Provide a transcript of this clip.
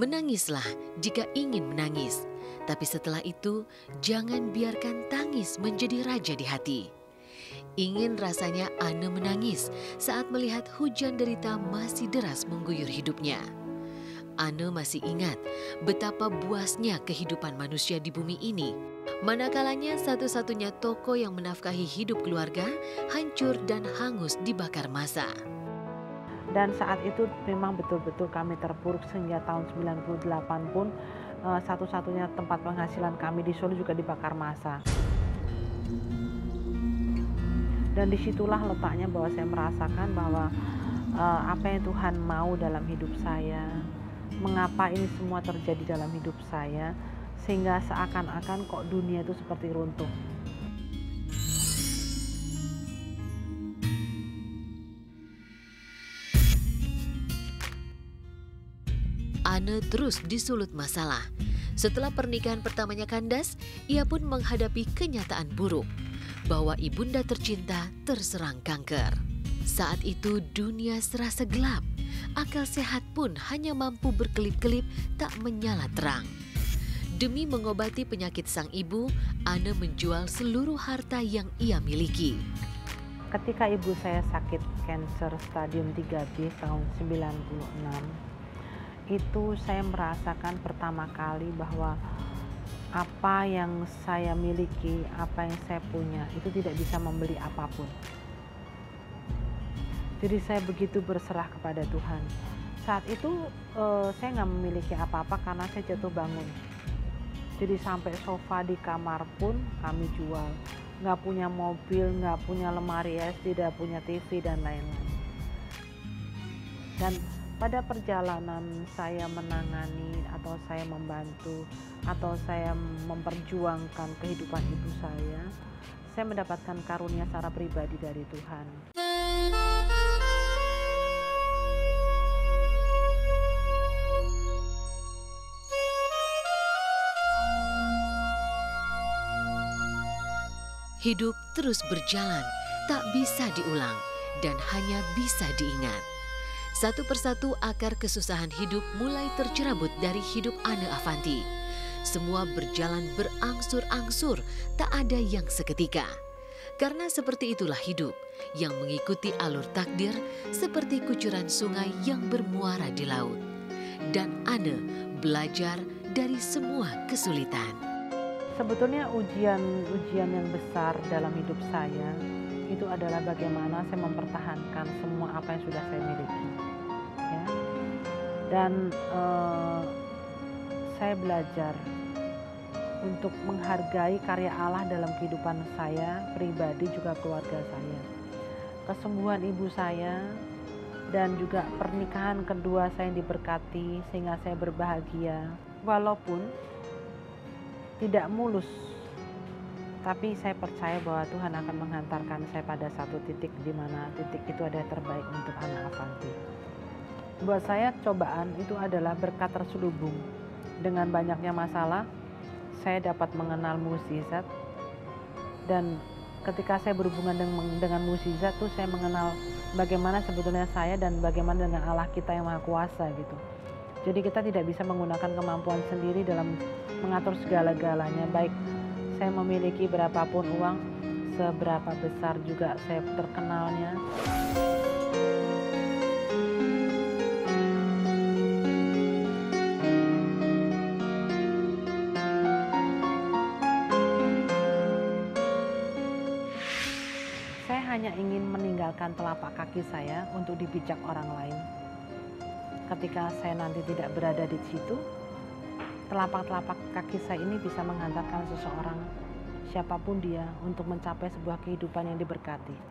Menangislah jika ingin menangis, tapi setelah itu jangan biarkan tangis menjadi raja di hati. Ingin rasanya Anne menangis saat melihat hujan derita masih deras mengguyur hidupnya. Anne masih ingat betapa buasnya kehidupan manusia di bumi ini. Manakalanya satu-satunya toko yang menafkahi hidup keluarga hancur dan hangus dibakar massa. Dan saat itu memang betul-betul kami terpuruk sehingga tahun 98 pun satu-satunya tempat penghasilan kami di Solo juga dibakar massa. Dan disitulah letaknya bahwa saya merasakan bahwa apa yang Tuhan mau dalam hidup saya, mengapa ini semua terjadi dalam hidup saya, sehingga seakan-akan kok dunia itu seperti runtuh. Anne terus disulut masalah. Setelah pernikahan pertamanya kandas, ia pun menghadapi kenyataan buruk bahwa ibunda tercinta terserang kanker. Saat itu dunia serasa gelap. Akal sehat pun hanya mampu berkelip-kelip tak menyala terang. Demi mengobati penyakit sang ibu, Anne menjual seluruh harta yang ia miliki. Ketika ibu saya sakit kanker stadium 3B tahun 96, itu saya merasakan pertama kali bahwa apa yang saya miliki, apa yang saya punya itu tidak bisa membeli apapun. Jadi saya begitu berserah kepada Tuhan. Saat itu saya nggak memiliki apa-apa karena saya jatuh bangun. Jadi sampai sofa di kamar pun kami jual. Nggak punya mobil, nggak punya lemari es, tidak punya TV dan lain-lain. Dan pada perjalanan saya menangani atau saya membantu atau saya memperjuangkan kehidupan ibu saya mendapatkan karunia secara pribadi dari Tuhan. Hidup terus berjalan, tak bisa diulang dan hanya bisa diingat. Satu persatu akar kesusahan hidup mulai tercerabut dari hidup Anne Avanti. Semua berjalan berangsur-angsur, tak ada yang seketika. Karena seperti itulah hidup yang mengikuti alur takdir seperti kucuran sungai yang bermuara di laut. Dan Anne belajar dari semua kesulitan. Sebetulnya ujian yang besar dalam hidup saya itu adalah bagaimana saya mempertahankan semua apa yang sudah saya miliki, ya. Dan saya belajar untuk menghargai karya Allah dalam kehidupan saya pribadi juga keluarga saya. Kesembuhan ibu saya dan juga pernikahan kedua saya yang diberkati sehingga saya berbahagia. Walaupun tidak mulus, tapi saya percaya bahwa Tuhan akan menghantarkan saya pada satu titik di mana titik itu adalah terbaik untuk Anne Avanti. Buat saya cobaan itu adalah berkat terselubung. Dengan banyaknya masalah, saya dapat mengenal mukjizat. Dan ketika saya berhubungan dengan mukjizat tuh saya mengenal bagaimana sebetulnya saya dan bagaimana dengan Allah kita yang Maha Kuasa gitu. Jadi kita tidak bisa menggunakan kemampuan sendiri dalam mengatur segala-galanya, baik saya memiliki berapapun uang, seberapa besar juga saya terkenalnya. Saya hanya ingin meninggalkan telapak kaki saya untuk dipijak orang lain. Ketika saya nanti tidak berada di situ, telapak-telapak kaki saya ini bisa menghantarkan seseorang, siapapun dia, untuk mencapai sebuah kehidupan yang diberkati.